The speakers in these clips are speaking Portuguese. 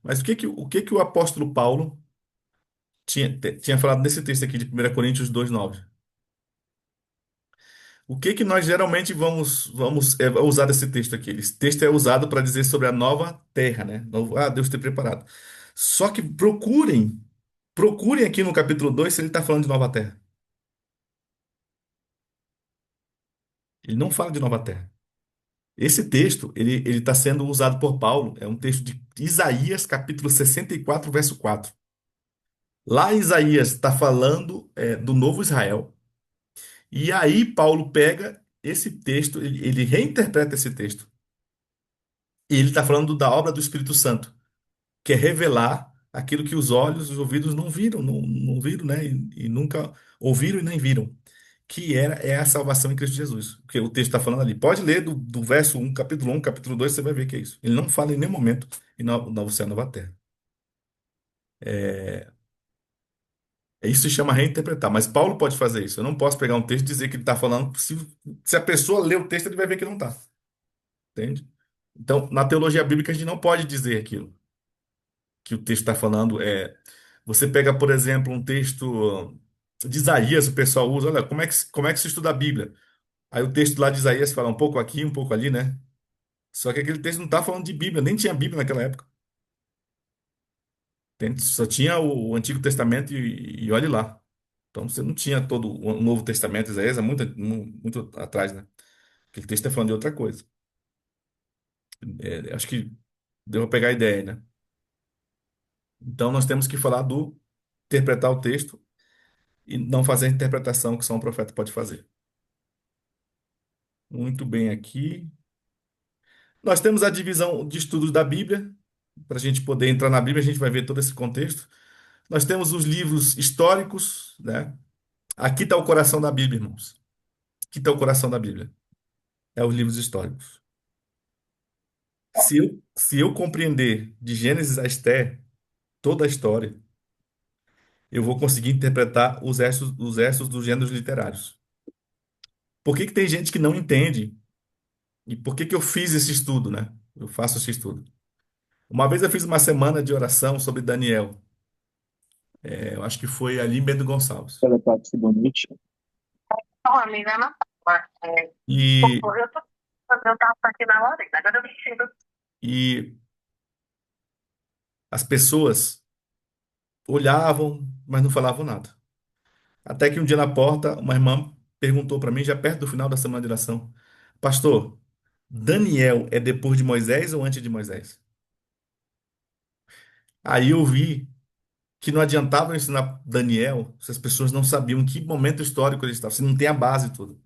Mas o que que o apóstolo Paulo tinha falado nesse texto aqui de 1 Coríntios 2:9? O que que nós geralmente vamos usar esse texto aqui? Esse texto é usado para dizer sobre a nova terra, né? Deus ter preparado. Só que procurem aqui no capítulo 2 se ele está falando de nova terra. Ele não fala de nova terra. Esse texto, ele está sendo usado por Paulo, é um texto de Isaías, capítulo 64, verso 4. Lá Isaías está falando do novo Israel. E aí Paulo pega esse texto, ele reinterpreta esse texto. E ele está falando da obra do Espírito Santo, que é revelar aquilo que os olhos e os ouvidos não viram, não viram, né? E nunca ouviram e nem viram. É a salvação em Cristo Jesus. Porque o texto está falando ali. Pode ler do verso 1, capítulo 2, você vai ver que é isso. Ele não fala em nenhum momento em novo céu, nova terra. Isso se chama reinterpretar. Mas Paulo pode fazer isso. Eu não posso pegar um texto e dizer que ele está falando. Se a pessoa ler o texto, ele vai ver que não está. Entende? Então, na teologia bíblica, a gente não pode dizer aquilo que o texto está falando. Você pega, por exemplo, um texto de Isaías, o pessoal usa. Olha, como é que se estuda a Bíblia? Aí o texto lá de Isaías fala um pouco aqui, um pouco ali, né? Só que aquele texto não está falando de Bíblia, nem tinha Bíblia naquela época. Entende? Só tinha o Antigo Testamento e olhe lá. Então você não tinha todo o Novo Testamento, Isaías é muito, muito atrás, né? Aquele texto está falando de outra coisa. Acho que deu para pegar a ideia, né? Então nós temos que falar do interpretar o texto e não fazer a interpretação que só um profeta pode fazer. Muito bem aqui. Nós temos a divisão de estudos da Bíblia. Para a gente poder entrar na Bíblia, a gente vai ver todo esse contexto. Nós temos os livros históricos, né? Aqui está o coração da Bíblia, irmãos. Aqui está o coração da Bíblia. É os livros históricos. Se eu compreender de Gênesis a Esté toda a história, eu vou conseguir interpretar os restos dos gêneros literários. Por que que tem gente que não entende? E por que que eu fiz esse estudo, né? Eu faço esse estudo. Uma vez eu fiz uma semana de oração sobre Daniel. Eu acho que foi ali em Bento Gonçalves. Telepatia bonito. Não, amiga, não. E, Eu tô fazendo aqui na hora, agora eu preciso. e as pessoas olhavam, mas não falavam nada. Até que um dia na porta, uma irmã perguntou para mim, já perto do final da semana de oração: Pastor, Daniel é depois de Moisés ou antes de Moisés? Aí eu vi que não adiantava eu ensinar Daniel se as pessoas não sabiam em que momento histórico ele estava, se não tem a base toda.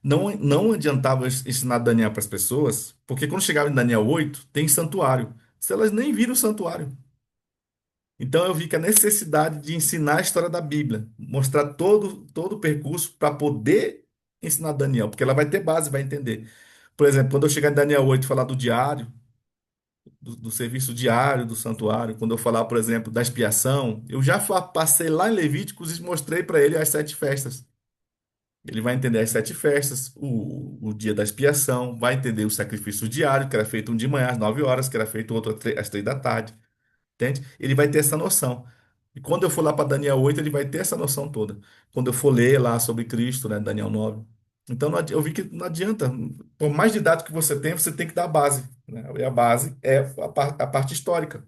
Não adiantava eu ensinar Daniel para as pessoas, porque quando chegava em Daniel 8 tem santuário. Se elas nem viram o santuário. Então eu vi que a necessidade de ensinar a história da Bíblia, mostrar todo o percurso para poder ensinar Daniel, porque ela vai ter base, vai entender. Por exemplo, quando eu chegar em Daniel 8 e falar do diário, do serviço diário do santuário, quando eu falar, por exemplo, da expiação, eu já passei lá em Levíticos e mostrei para ele as 7 festas. Ele vai entender as 7 festas, o dia da expiação, vai entender o sacrifício diário, que era feito um de manhã às 9 horas, que era feito outro às 3 da tarde. Entende? Ele vai ter essa noção. E quando eu for lá para Daniel 8, ele vai ter essa noção toda. Quando eu for ler lá sobre Cristo, né, Daniel 9. Então eu vi que não adianta. Por mais didático que você tem que dar a base, né? E a base é a parte histórica.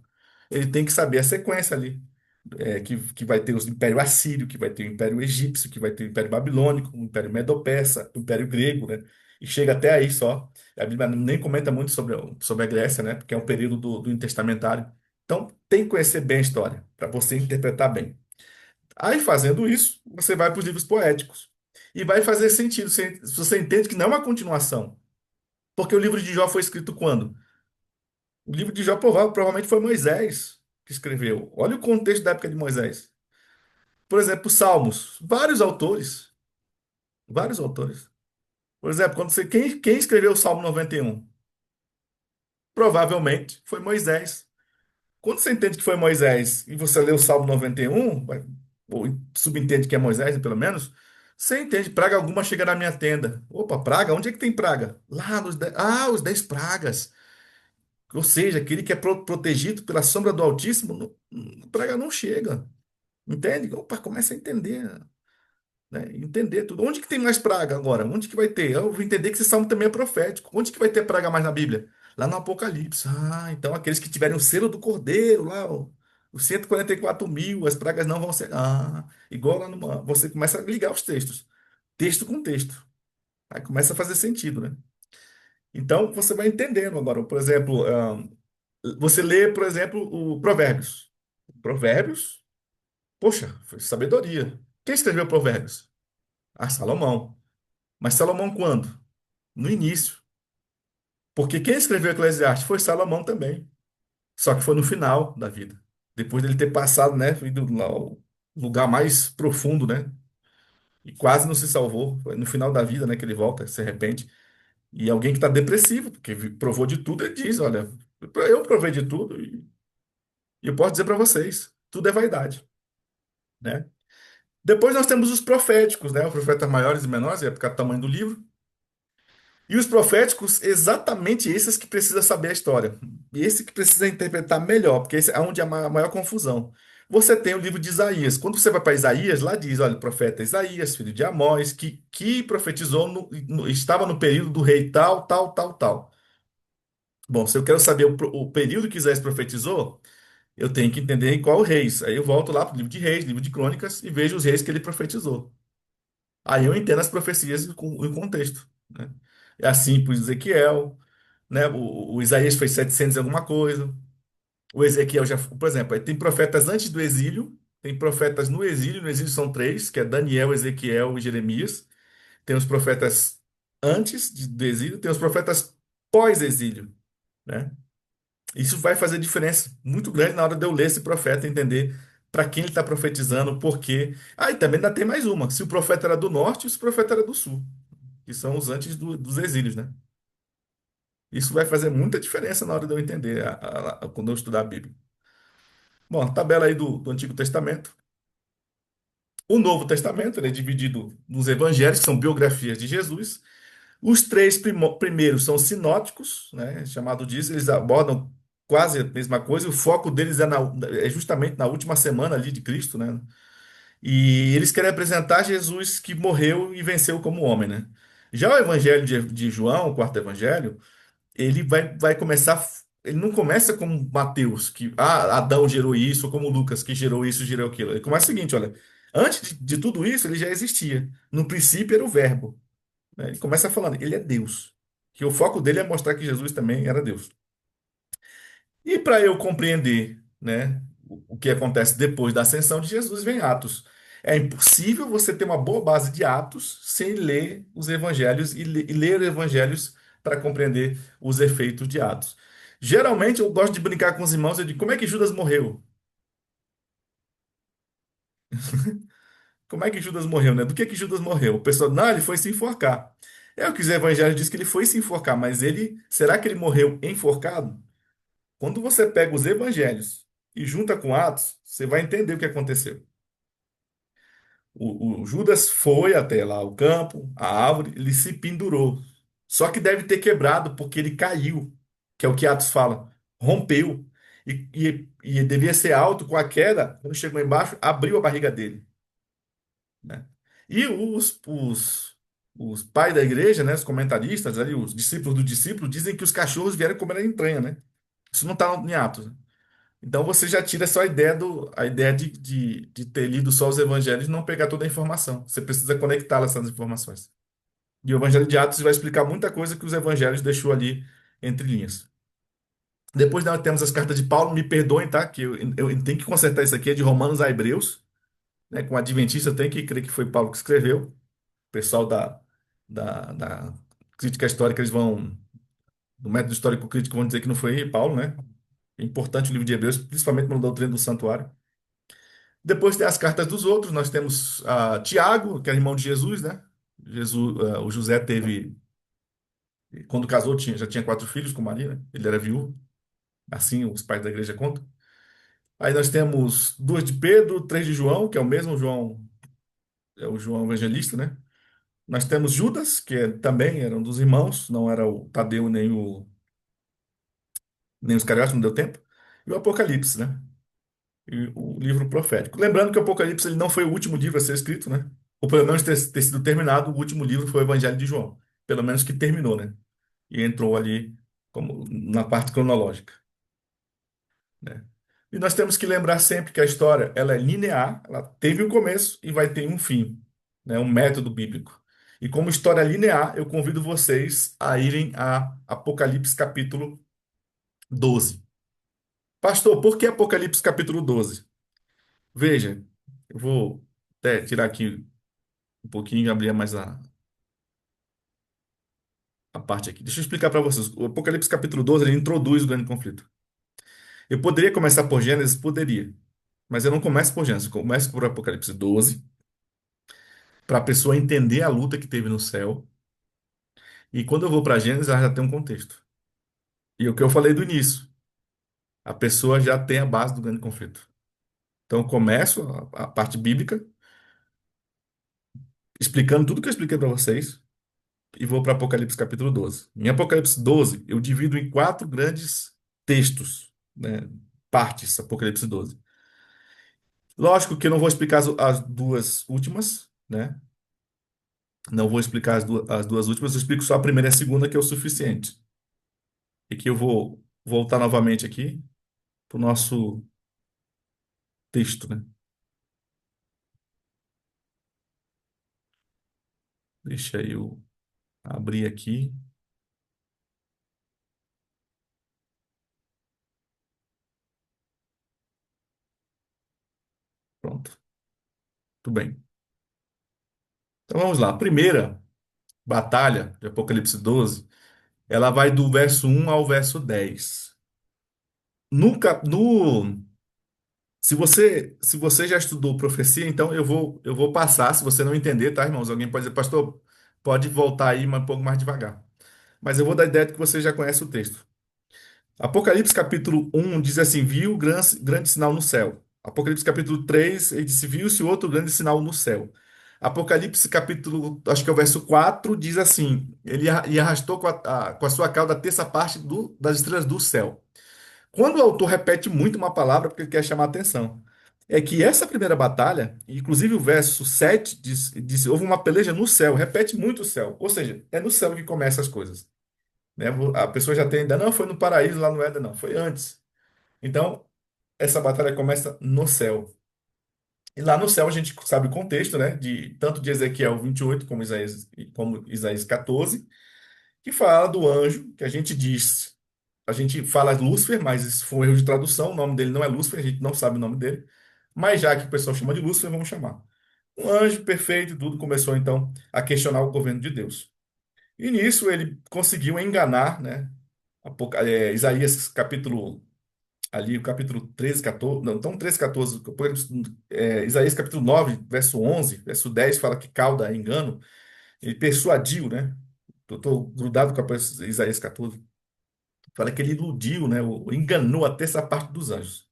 Ele tem que saber a sequência ali. Que vai ter o Império Assírio, que vai ter o Império Egípcio, que vai ter o Império Babilônico, o Império Medo-Persa, o Império Grego, né? E chega até aí só. A Bíblia nem comenta muito sobre a Grécia, né? Porque é um período do intertestamentário. Então, tem que conhecer bem a história, para você interpretar bem. Aí, fazendo isso, você vai para os livros poéticos. E vai fazer sentido se você entende que não é uma continuação. Porque o livro de Jó foi escrito quando? O livro de Jó provavelmente foi Moisés que escreveu. Olha o contexto da época de Moisés. Por exemplo, Salmos. Vários autores. Vários autores. Por exemplo, quem escreveu o Salmo 91? Provavelmente foi Moisés. Quando você entende que foi Moisés e você lê o Salmo 91, ou subentende que é Moisés, pelo menos, você entende, praga alguma chega na minha tenda. Opa, praga? Onde é que tem praga? Lá nos 10. Ah, os 10 pragas. Ou seja, aquele que é protegido pela sombra do Altíssimo, a praga não chega. Entende? Opa, começa a entender, né? Entender tudo. Onde que tem mais praga agora? Onde que vai ter? Eu vou entender que esse salmo também é profético. Onde que vai ter praga mais na Bíblia? Lá no Apocalipse. Ah, então aqueles que tiverem o selo do Cordeiro, lá, ó, os 144.000, as pragas não vão ser. Ah, igual lá numa. Você começa a ligar os textos, texto com texto. Aí começa a fazer sentido, né? Então você vai entendendo agora. Por exemplo, você lê, por exemplo, o Provérbios. Provérbios, poxa, foi sabedoria. Quem escreveu Provérbios? Ah, Salomão. Mas Salomão quando? No início. Porque quem escreveu Eclesiastes foi Salomão também. Só que foi no final da vida. Depois dele ter passado, né? Ido lá ao lugar mais profundo, né? E quase não se salvou. Foi no final da vida, né? Que ele volta, se arrepende. E alguém que está depressivo, porque provou de tudo, ele diz: Olha, eu provei de tudo e eu posso dizer para vocês: tudo é vaidade, né? Depois nós temos os proféticos, né? Os profetas maiores e menores, é por causa do tamanho do livro. E os proféticos, exatamente esses que precisa saber a história. E esse que precisa interpretar melhor, porque esse é onde há a maior confusão. Você tem o livro de Isaías. Quando você vai para Isaías, lá diz, olha, o profeta Isaías, filho de Amós, que profetizou, estava no período do rei tal, tal, tal, tal. Bom, se eu quero saber o período que Isaías profetizou, eu tenho que entender em qual reis. Aí eu volto lá para o livro de Reis, livro de Crônicas, e vejo os reis que ele profetizou. Aí eu entendo as profecias em contexto, né? É assim para Ezequiel, né? O Isaías foi 700 e alguma coisa. O Ezequiel já, por exemplo, aí tem profetas antes do exílio, tem profetas no exílio. No exílio são três, que é Daniel, Ezequiel e Jeremias. Tem os profetas antes do exílio, tem os profetas pós-exílio, né? Isso vai fazer diferença muito grande na hora de eu ler esse profeta, entender para quem ele está profetizando, por quê. Ah, e também ainda tem mais uma, se o profeta era do norte e se o profeta era do sul, que são os antes dos exílios, né? Isso vai fazer muita diferença na hora de eu entender quando eu estudar a Bíblia. Bom, a tabela aí do Antigo Testamento. O Novo Testamento, ele é dividido nos evangelhos, que são biografias de Jesus. Os três primeiros são sinóticos, né, chamado disso, eles abordam quase a mesma coisa, e o foco deles é justamente na última semana ali de Cristo, né? E eles querem apresentar Jesus que morreu e venceu como homem, né? Já o evangelho de João, o quarto evangelho, ele vai começar. Ele não começa como Mateus, que Adão gerou isso, ou como Lucas, que gerou isso, gerou aquilo. Ele começa o seguinte: olha, antes de tudo isso, ele já existia. No princípio era o Verbo, né? Ele começa falando, ele é Deus. Que o foco dele é mostrar que Jesus também era Deus. E para eu compreender, né, o que acontece depois da ascensão de Jesus, vem Atos. É impossível você ter uma boa base de Atos sem ler os evangelhos e ler os evangelhos para compreender os efeitos de Atos. Geralmente eu gosto de brincar com os irmãos e digo, como é que Judas morreu? Como é que Judas morreu, né? Do que Judas morreu? O pessoal, não, ele foi se enforcar. É o que os evangelhos dizem que ele foi se enforcar, mas será que ele morreu enforcado? Quando você pega os evangelhos e junta com Atos, você vai entender o que aconteceu. O Judas foi até lá o campo, a árvore, ele se pendurou. Só que deve ter quebrado porque ele caiu, que é o que Atos fala, rompeu. E devia ser alto com a queda, quando chegou embaixo, abriu a barriga dele, né? E os pais da igreja, né, os comentaristas ali, os discípulos do discípulo, dizem que os cachorros vieram comer a entranha, né? Isso não está em Atos, né? Então você já tira só a ideia de ter lido só os evangelhos e não pegar toda a informação. Você precisa conectá-las essas informações. E o Evangelho de Atos vai explicar muita coisa que os evangelhos deixou ali entre linhas. Depois nós temos as cartas de Paulo, me perdoem, tá? Que eu tenho que consertar isso aqui, é de Romanos a Hebreus, né? Com Adventista eu tenho que crer que foi Paulo que escreveu. O pessoal da crítica histórica, eles vão, do método histórico crítico, vão dizer que não foi Paulo, né? É importante o livro de Hebreus, principalmente na doutrina do santuário. Depois tem as cartas dos outros, nós temos Tiago, que é irmão de Jesus, né? O José teve, quando casou, já tinha quatro filhos com Maria, né? Ele era viúvo, assim os pais da igreja contam. Aí nós temos duas de Pedro, três de João, que é o mesmo João, é o João Evangelista, né? Nós temos Judas, também era um dos irmãos, não era o Tadeu nem os cariotas, não deu tempo, e o Apocalipse, né? E o livro profético. Lembrando que o Apocalipse ele não foi o último livro a ser escrito, né? Ou pelo menos ter sido terminado, o último livro foi o Evangelho de João. Pelo menos que terminou, né? E entrou ali como na parte cronológica, né? E nós temos que lembrar sempre que a história ela é linear, ela teve um começo e vai ter um fim, né? Um método bíblico. E como história linear, eu convido vocês a irem a Apocalipse capítulo 12. Pastor, por que Apocalipse capítulo 12? Veja, eu vou até tirar aqui um pouquinho e abrir mais a parte aqui. Deixa eu explicar para vocês. O Apocalipse capítulo 12 ele introduz o grande conflito. Eu poderia começar por Gênesis? Poderia. Mas eu não começo por Gênesis, eu começo por Apocalipse 12, para a pessoa entender a luta que teve no céu. E quando eu vou para Gênesis, ela já tem um contexto. E o que eu falei do início, a pessoa já tem a base do grande conflito. Então eu começo a parte bíblica, explicando tudo que eu expliquei para vocês, e vou para Apocalipse capítulo 12. Em Apocalipse 12, eu divido em quatro grandes textos, né, partes, Apocalipse 12. Lógico que eu não vou explicar as duas últimas, né? Não vou explicar as duas últimas, eu explico só a primeira e a segunda, que é o suficiente. E que eu vou voltar novamente aqui para o nosso texto, né? Deixa eu abrir aqui. Pronto, tudo bem. Então vamos lá. A primeira batalha de Apocalipse 12, ela vai do verso 1 ao verso 10. No, se você já estudou profecia, então eu vou passar, se você não entender, tá, irmãos? Alguém pode dizer, pastor, pode voltar aí mas um pouco mais devagar. Mas eu vou dar a ideia de que você já conhece o texto. Apocalipse capítulo 1 diz assim: viu grande sinal no céu. Apocalipse capítulo 3 ele disse: viu-se outro grande sinal no céu. Apocalipse capítulo, acho que é o verso 4 diz assim: e arrastou com a sua cauda a terça parte das estrelas do céu. Quando o autor repete muito uma palavra, porque ele quer chamar a atenção, é que essa primeira batalha, inclusive o verso 7 diz: houve uma peleja no céu, repete muito o céu. Ou seja, é no céu que começam as coisas, né? A pessoa já tem ainda, não, foi no paraíso, lá no Éden, não, foi antes. Então, essa batalha começa no céu. E lá no céu a gente sabe o contexto, né? De, tanto de Ezequiel 28 como Isaías 14, que fala do anjo, que a gente fala Lúcifer, mas isso foi um erro de tradução, o nome dele não é Lúcifer, a gente não sabe o nome dele, mas já que o pessoal chama de Lúcifer, vamos chamar. Um anjo perfeito e tudo começou então a questionar o governo de Deus. E nisso ele conseguiu enganar, né? Isaías capítulo, ali o capítulo 13, 14, não, então 13, 14, Isaías capítulo 9, verso 11, verso 10 fala que cauda é engano, ele persuadiu, né? Eu estou grudado com Isaías 14. Fala que ele iludiu, né? Enganou até essa parte dos anjos.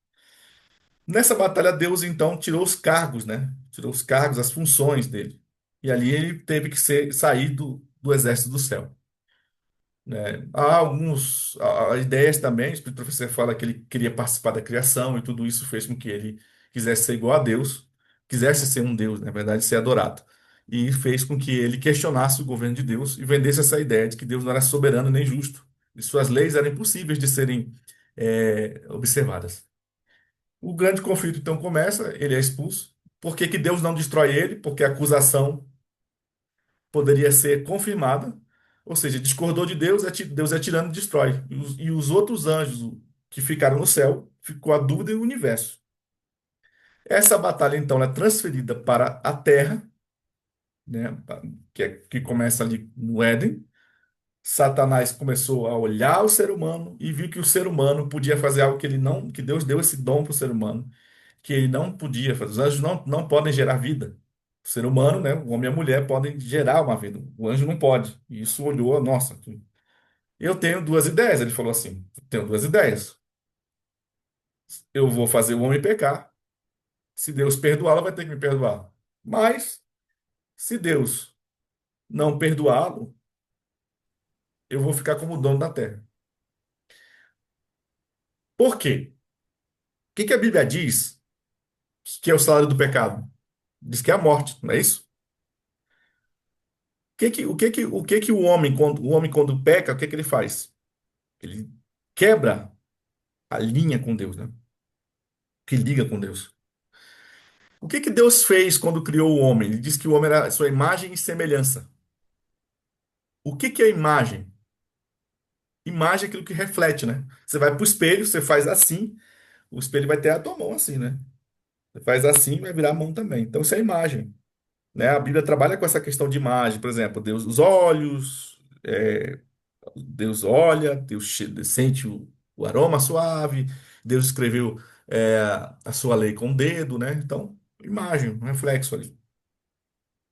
Nessa batalha, Deus então tirou os cargos, né? Tirou os cargos, as funções dele. E ali ele teve que sair do exército do céu, né? Há ideias também, o Espírito Professor fala que ele queria participar da criação e tudo isso fez com que ele quisesse ser igual a Deus, quisesse ser um Deus, na verdade, ser adorado. E fez com que ele questionasse o governo de Deus e vendesse essa ideia de que Deus não era soberano nem justo, e suas leis eram impossíveis de serem observadas. O grande conflito então começa, ele é expulso. Por que que Deus não destrói ele? Porque a acusação poderia ser confirmada, ou seja, discordou de Deus, Deus é tirano e destrói. E os outros anjos que ficaram no céu, ficou a dúvida e o universo. Essa batalha, então, ela é transferida para a Terra, né, que começa ali no Éden. Satanás começou a olhar o ser humano e viu que o ser humano podia fazer algo que ele não, que Deus deu esse dom para o ser humano, que ele não podia fazer. Os anjos não podem gerar vida. O ser humano, né, o homem e a mulher podem gerar uma vida. O anjo não pode. E isso olhou, nossa, eu tenho duas ideias. Ele falou assim: tenho duas ideias. Eu vou fazer o homem pecar. Se Deus perdoá-lo, vai ter que me perdoar. Mas, se Deus não perdoá-lo, eu vou ficar como dono da terra. Por quê? O que que a Bíblia diz que é o salário do pecado? Diz que é a morte, não é isso? O que que o homem quando peca, o que que ele faz? Ele quebra a linha com Deus, né? Que liga com Deus. O que que Deus fez quando criou o homem? Ele disse que o homem era a sua imagem e semelhança. O que que é imagem? Imagem é aquilo que reflete, né? Você vai para o espelho, você faz assim, o espelho vai ter a tua mão assim, né? Você faz assim, vai virar a mão também. Então isso é imagem, né? A Bíblia trabalha com essa questão de imagem, por exemplo, Deus, os olhos, Deus olha, sente o aroma suave, Deus escreveu a sua lei com o dedo, né? Então, imagem, um reflexo ali.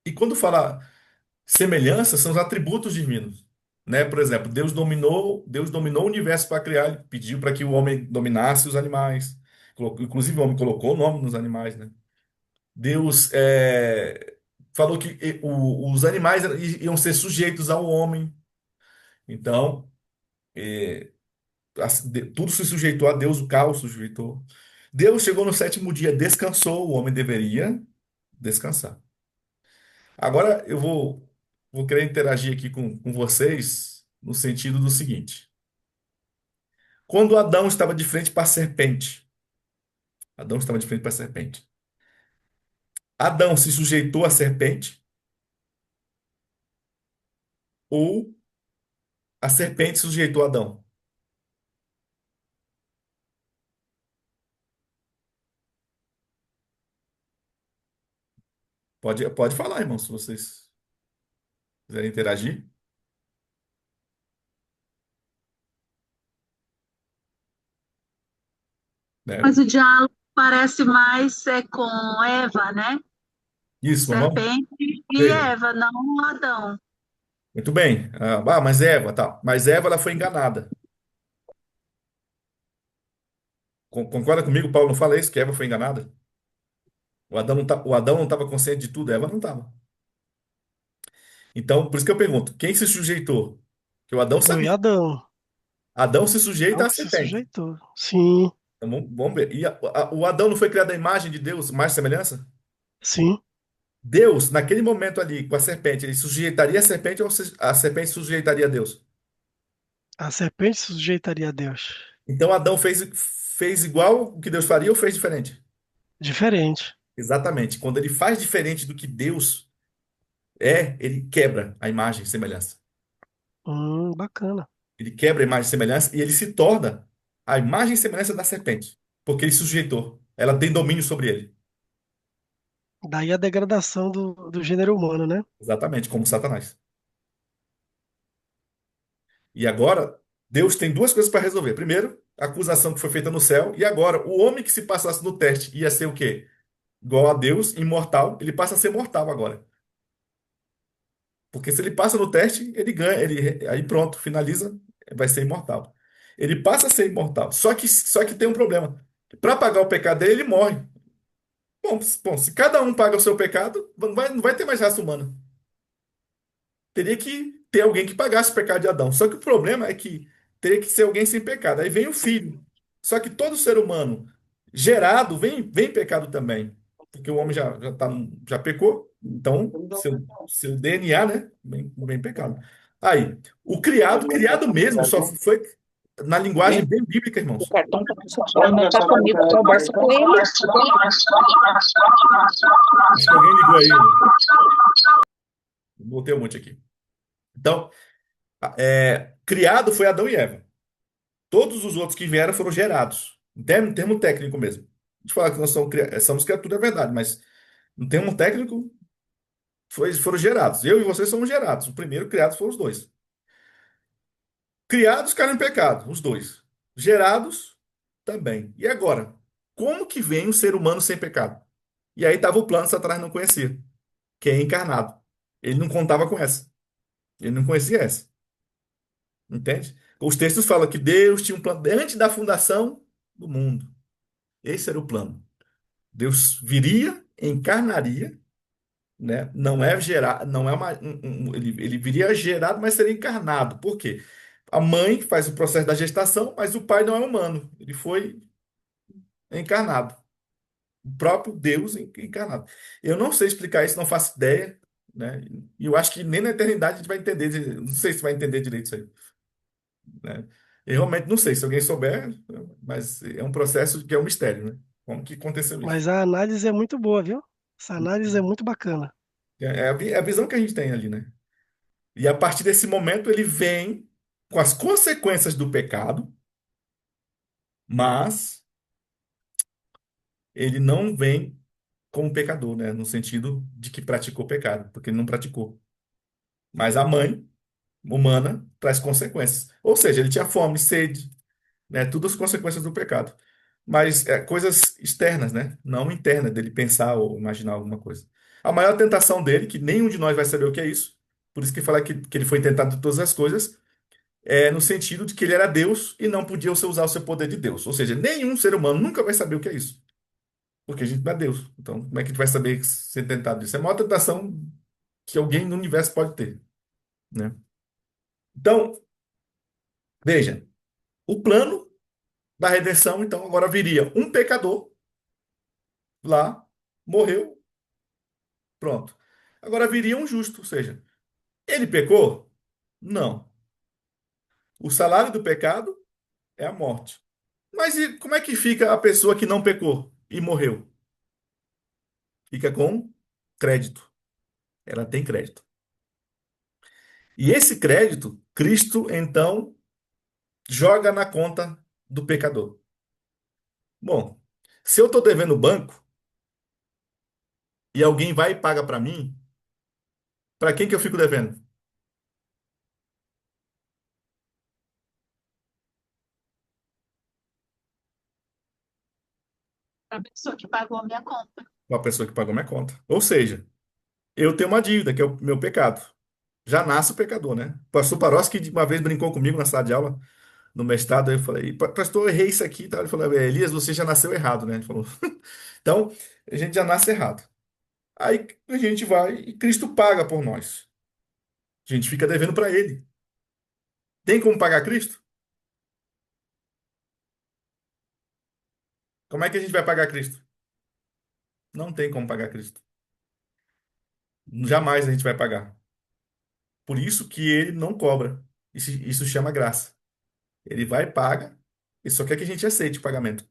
E quando fala semelhança, são os atributos divinos, né? Por exemplo, Deus dominou o universo para criar, ele pediu para que o homem dominasse os animais. Inclusive, o homem colocou o nome nos animais, né? Deus falou que os animais iam ser sujeitos ao homem. Então, tudo se sujeitou a Deus, o caos se sujeitou. Deus chegou no sétimo dia, descansou, o homem deveria descansar. Agora eu vou querer interagir aqui com vocês no sentido do seguinte: quando Adão estava de frente para a serpente, Adão estava de frente para a serpente. Adão se sujeitou à serpente ou a serpente se sujeitou a Adão? Pode falar, irmão, se vocês quiserem interagir, né? Mas o diálogo parece mais com Eva, né? Isso, vamos. Serpente e Veja. Eva, não Adão. Muito bem. Mas Eva, tá. Mas Eva, ela foi enganada. Concorda comigo, Paulo? Não fala isso, que Eva foi enganada? O Adão não estava consciente de tudo, Eva não estava. Então, por isso que eu pergunto, quem se sujeitou? Que o Adão Foi sabia. Adão. Adão se sujeita Adão à que se serpente. sujeitou. Sim, Então, vamos ver. E o Adão não foi criado à imagem de Deus, mais semelhança? sim. Deus, naquele momento ali, com a serpente, ele sujeitaria a serpente ou a serpente sujeitaria a Deus? A serpente se sujeitaria a Deus. Então, Adão fez igual o que Deus faria ou fez diferente? Diferente. Exatamente. Quando ele faz diferente do que Deus ele quebra a imagem e semelhança. Bacana. Ele quebra a imagem e semelhança e ele se torna a imagem e semelhança da serpente, porque ele se sujeitou. Ela tem domínio sobre ele. Daí a degradação do gênero humano, né? Exatamente, como Satanás. E agora, Deus tem duas coisas para resolver. Primeiro, a acusação que foi feita no céu, e agora, o homem que se passasse no teste ia ser o quê? Igual a Deus, imortal, ele passa a ser mortal agora. Porque se ele passa no teste, ele ganha, aí pronto, finaliza, vai ser imortal. Ele passa a ser imortal. Só que tem um problema. Para pagar o pecado dele, ele morre. Bom, se cada um paga o seu pecado, não vai ter mais raça humana. Teria que ter alguém que pagasse o pecado de Adão. Só que o problema é que teria que ser alguém sem pecado. Aí vem o filho. Só que todo ser humano gerado vem pecado também. Porque o homem já pecou. Então, seu DNA, né? Vem pecado. Aí, o criado mesmo, só foi na linguagem bem bíblica, O irmãos. cartão tá com seu não tá comigo, conversa com ele. Acho que alguém ligou aí. Botei um monte aqui. Então, criado foi Adão e Eva. Todos os outros que vieram foram gerados. Em termo técnico mesmo. A gente fala que nós somos criatura, é verdade, mas em termo técnico, foram gerados. Eu e vocês somos gerados. O primeiro criado foram os dois. Criados caíram em pecado, os dois. Gerados também. E agora? Como que vem um ser humano sem pecado? E aí estava o plano que Satanás não conhecia, que é encarnado. Ele não contava com essa. Ele não conhecia essa. Entende? Os textos falam que Deus tinha um plano antes da fundação do mundo. Esse era o plano. Deus viria, encarnaria, né? Não é gerar, não é ele viria gerado, mas seria encarnado. Por quê? A mãe faz o processo da gestação, mas o pai não é humano. Ele foi encarnado. O próprio Deus encarnado. Eu não sei explicar isso, não faço ideia, né? E eu acho que nem na eternidade a gente vai entender. Não sei se vai entender direito isso aí, né? Eu realmente não sei. Se alguém souber, mas é um processo que é um mistério, né? Como que aconteceu isso? Mas a análise é muito boa, viu? Essa análise é muito bacana. É a visão que a gente tem ali, né? E a partir desse momento ele vem com as consequências do pecado, mas ele não vem como pecador, né? No sentido de que praticou pecado, porque ele não praticou. Mas a mãe humana traz consequências. Ou seja, ele tinha fome, sede, né? Tudo as consequências do pecado. Mas coisas externas, né? Não internas, dele pensar ou imaginar alguma coisa. A maior tentação dele, que nenhum de nós vai saber o que é isso, por isso que fala que ele foi tentado de todas as coisas, é no sentido de que ele era Deus e não podia usar o seu poder de Deus. Ou seja, nenhum ser humano nunca vai saber o que é isso, porque a gente não é Deus. Então, como é que a gente vai saber ser tentado disso? É a maior tentação que alguém no universo pode ter, né? Então, veja, o plano da redenção, então, agora viria um pecador lá, morreu, pronto. Agora viria um justo, ou seja, ele pecou? Não. O salário do pecado é a morte. Mas e como é que fica a pessoa que não pecou e morreu? Fica com crédito. Ela tem crédito. E esse crédito, Cristo, então, joga na conta do pecador. Bom, se eu estou devendo o banco e alguém vai e paga para mim, para quem que eu fico devendo? a pessoa que pagou a minha conta. Para a pessoa que pagou minha conta. Ou seja, eu tenho uma dívida, que é o meu pecado. Já nasce o pecador, né? O pastor Paroski uma vez brincou comigo na sala de aula, no mestrado, aí eu falei, pastor, eu errei isso aqui, e tal. Ele falou, Elias, você já nasceu errado, né? Ele falou. Então, a gente já nasce errado. Aí a gente vai e Cristo paga por nós. A gente fica devendo para ele. Tem como pagar Cristo? Como é que a gente vai pagar Cristo? Não tem como pagar Cristo. Jamais a gente vai pagar. Por isso que ele não cobra. Isso chama graça. Ele vai e paga, e só quer que a gente aceite o pagamento.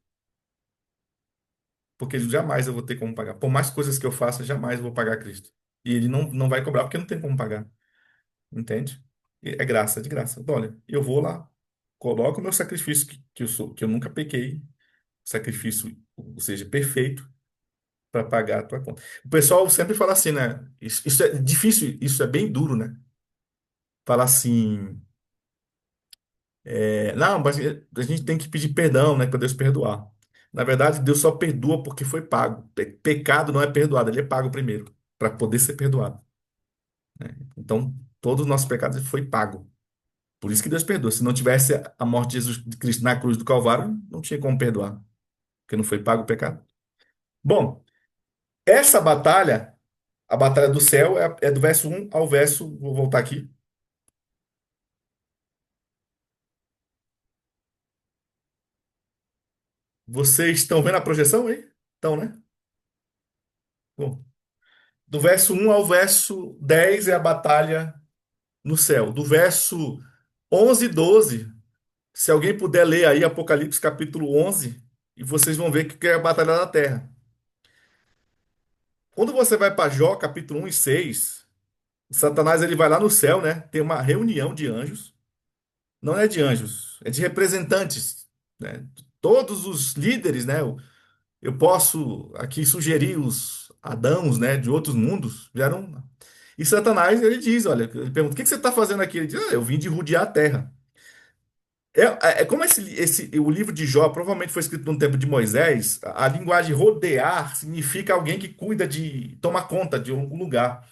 Porque jamais eu vou ter como pagar. Por mais coisas que eu faça, jamais eu vou pagar Cristo. E ele não vai cobrar porque não tem como pagar. Entende? É graça, é de graça. Então, olha, eu vou lá, coloco o meu sacrifício, que eu sou, que eu nunca pequei, sacrifício, ou seja, perfeito, para pagar a tua conta. O pessoal sempre fala assim, né? Isso é difícil, isso é bem duro, né? Falar assim, não, mas a gente tem que pedir perdão, né, para Deus perdoar. Na verdade, Deus só perdoa porque foi pago. Pecado não é perdoado, ele é pago primeiro, para poder ser perdoado. Então, todos os nossos pecados foi pago. Por isso que Deus perdoa. Se não tivesse a morte de Jesus de Cristo na cruz do Calvário, não tinha como perdoar, porque não foi pago o pecado. Bom, essa batalha, a batalha do céu, é do verso 1 ao verso, vou voltar aqui. Vocês estão vendo a projeção aí? Estão, né? Bom, do verso 1 ao verso 10 é a batalha no céu. Do verso 11 e 12, se alguém puder ler aí Apocalipse capítulo 11, e vocês vão ver que é a batalha da terra. Quando você vai para Jó, capítulo 1 e 6, Satanás ele vai lá no céu, né? Tem uma reunião de anjos. Não é de anjos, é de representantes, né? Todos os líderes, né? Eu posso aqui sugerir os Adãos, né? De outros mundos vieram. E Satanás ele diz, olha, ele pergunta, o que que você está fazendo aqui? Ele diz, eu vim de rodear a terra. É como o livro de Jó provavelmente foi escrito no tempo de Moisés. A linguagem rodear significa alguém que cuida de, toma conta de algum lugar.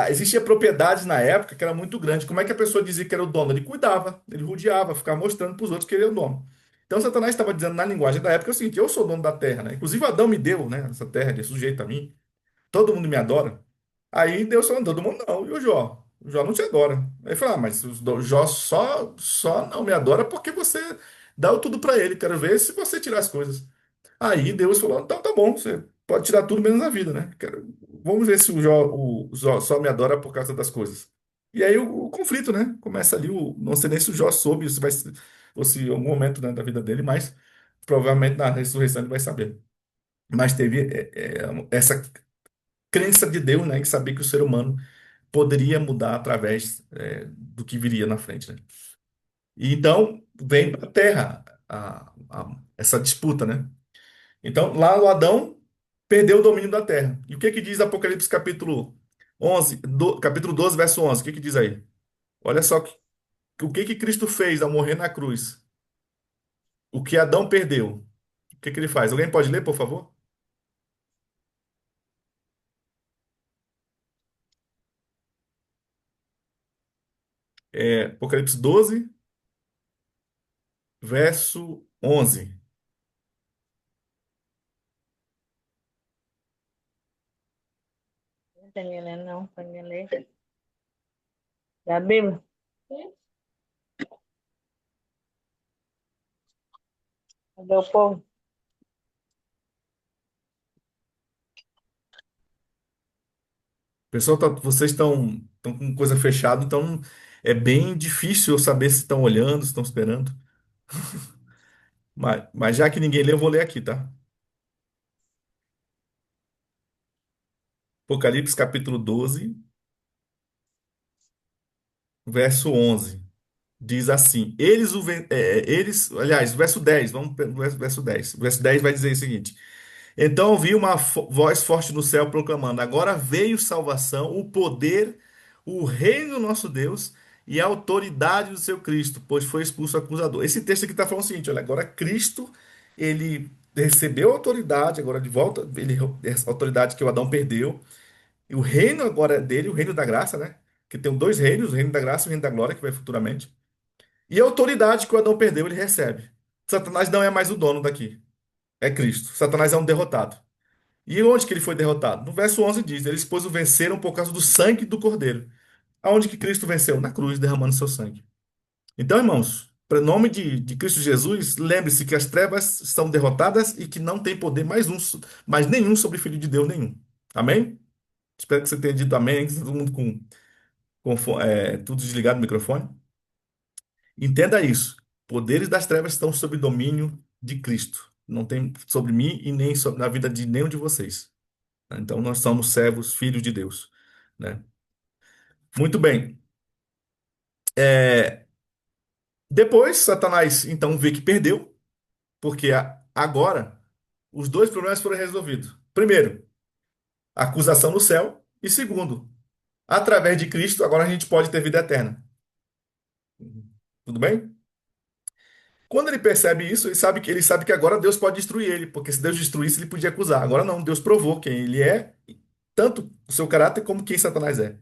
Existia propriedades na época que era muito grande. Como é que a pessoa dizia que era o dono? Ele cuidava, ele rodeava, ficava mostrando para os outros que ele era o dono. Então Satanás estava dizendo na linguagem da época o seguinte: eu sou dono da terra, né? Inclusive Adão me deu, né? Essa terra, ele é sujeito a mim. Todo mundo me adora. Aí Deus falou: todo mundo não. E o Jó? Jó não te adora. Aí ele fala, mas o Jó só não me adora porque você dá o tudo para ele. Quero ver se você tirar as coisas. Aí Deus falou, então tá bom, você pode tirar tudo menos a vida, né? Vamos ver se o Jó só me adora por causa das coisas. E aí o conflito, né? Começa ali, não sei nem se o Jó soube, ou se em algum momento, né, da vida dele, mas provavelmente na ressurreição ele vai saber. Mas teve essa crença de Deus, né, em saber que o ser humano poderia mudar através do que viria na frente, né? E então vem para a Terra essa disputa, né? Então lá o Adão perdeu o domínio da Terra. E o que que diz Apocalipse capítulo 11, capítulo 12, verso 11? O que que diz aí? Olha só o que que Cristo fez ao morrer na cruz. O que Adão perdeu. O que que ele faz? Alguém pode ler, por favor? Apocalipse 12, verso 11. Não tem ninguém lendo, não. Tem ninguém ler. É a Bíblia? Cadê o povo? Pessoal, vocês estão com coisa fechada, então é bem difícil eu saber se estão olhando, se estão esperando. Mas já que ninguém lê, eu vou ler aqui, tá? Apocalipse capítulo 12, verso 11. Diz assim: aliás, verso 10, vamos para o verso 10. O verso 10 vai dizer o seguinte: Então ouvi uma voz forte no céu proclamando: Agora veio salvação, o poder, o reino do nosso Deus e a autoridade do seu Cristo, pois foi expulso o acusador. Esse texto aqui está falando o seguinte: olha, agora Cristo, ele recebeu a autoridade, agora de volta, essa autoridade que o Adão perdeu, e o reino agora é dele, o reino da graça, né? Que tem dois reinos, o reino da graça e o reino da glória, que vai futuramente. E a autoridade que o Adão perdeu, ele recebe. Satanás não é mais o dono daqui, é Cristo. Satanás é um derrotado. E onde que ele foi derrotado? No verso 11 diz: Eles, pois, o venceram por causa do sangue do Cordeiro. Aonde que Cristo venceu? Na cruz, derramando seu sangue. Então, irmãos, para nome de Cristo Jesus, lembre-se que as trevas estão derrotadas e que não tem poder mais nenhum sobre o Filho de Deus nenhum. Amém? Espero que você tenha dito amém, que todo mundo com tudo desligado no microfone. Entenda isso. Poderes das trevas estão sob domínio de Cristo. Não tem sobre mim e nem sobre na vida de nenhum de vocês. Então, nós somos servos, filhos de Deus, né? Muito bem. É, Depois, Satanás então vê que perdeu, porque agora os dois problemas foram resolvidos. Primeiro, a acusação no céu, e segundo, através de Cristo, agora a gente pode ter vida eterna. Tudo bem? Quando ele percebe isso, ele sabe que agora Deus pode destruir ele, porque se Deus destruísse, ele podia acusar. Agora não, Deus provou quem ele é, tanto o seu caráter como quem Satanás é.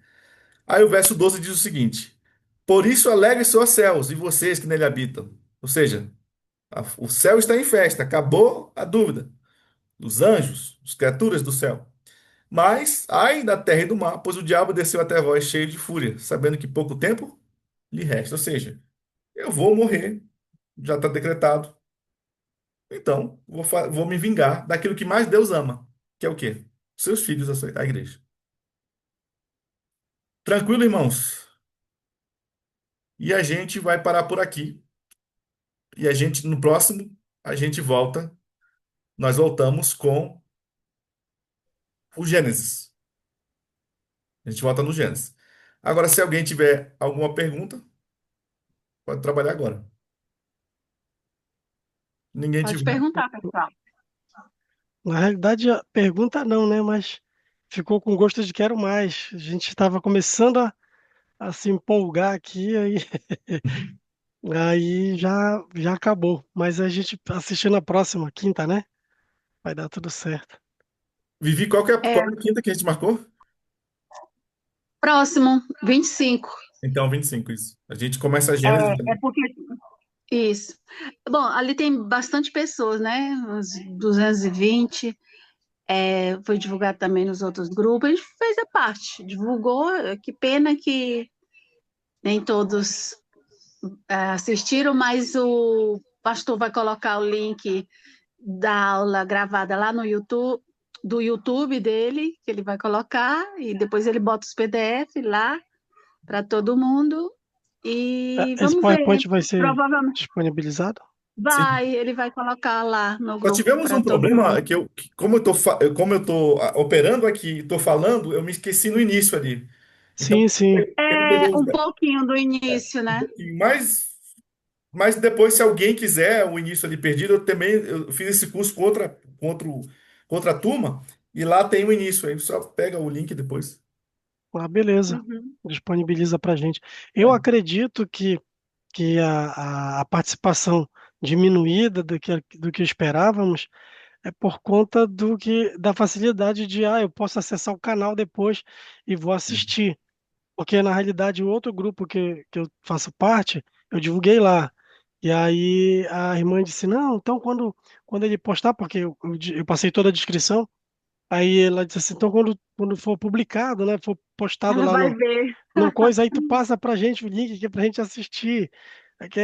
Aí o verso 12 diz o seguinte: Por isso alegrem-se os céus e vocês que nele habitam. Ou seja, o céu está em festa, acabou a dúvida. Os anjos, as criaturas do céu. Mas, ai da terra e do mar, pois o diabo desceu até vós cheio de fúria, sabendo que pouco tempo lhe resta. Ou seja, eu vou morrer, já está decretado. Então, vou me vingar daquilo que mais Deus ama, que é o quê? Seus filhos, a igreja. Tranquilo, irmãos? E a gente vai parar por aqui. E no próximo, a gente volta. Nós voltamos com o Gênesis. A gente volta no Gênesis. Agora, se alguém tiver alguma pergunta, pode trabalhar agora. Ninguém Pode tiver. perguntar, pessoal. Na realidade, a pergunta não, né? Mas ficou com gosto de quero mais. A gente estava começando a se empolgar aqui, aí já acabou. Mas a gente assistir na próxima, quinta, né? Vai dar tudo certo. Vivi, qual que é, É, qual é a quinta que a gente marcou? próximo, 25. Então, 25 isso. A gente começa a Gênesis. É porque. Isso. Bom, ali tem bastante pessoas, né? Uns 220. Foi divulgado também nos outros grupos. A gente fez a parte, divulgou. Que pena que nem todos assistiram, mas o pastor vai colocar o link da aula gravada lá no YouTube, do YouTube dele, que ele vai colocar, e depois ele bota os PDF lá para todo mundo. E Esse vamos ver, PowerPoint vai ser provavelmente disponibilizado? Sim. ele vai colocar lá no Só grupo tivemos para um todo problema mundo. como eu tô operando aqui, estou falando, eu me esqueci no início ali. Então, Sim, sim. ele pegou Um pouquinho do início, um né? pouquinho mais, mas depois, se alguém quiser o início ali perdido, eu fiz esse curso contra a turma, e lá tem o início, aí só pega o link depois. Ah, beleza. Uhum. Disponibiliza para gente. Eu É. acredito que a participação diminuída do que esperávamos é por conta da facilidade de, eu posso acessar o canal depois e vou assistir. Porque, na realidade, o outro grupo que eu faço parte, eu divulguei lá. E aí a irmã disse, não, então quando ele postar, porque eu passei toda a descrição, aí ela disse assim, então quando for publicado, né, for postado Ela lá vai no, ver. no coisa, aí tu passa pra gente o link que é pra gente assistir. É que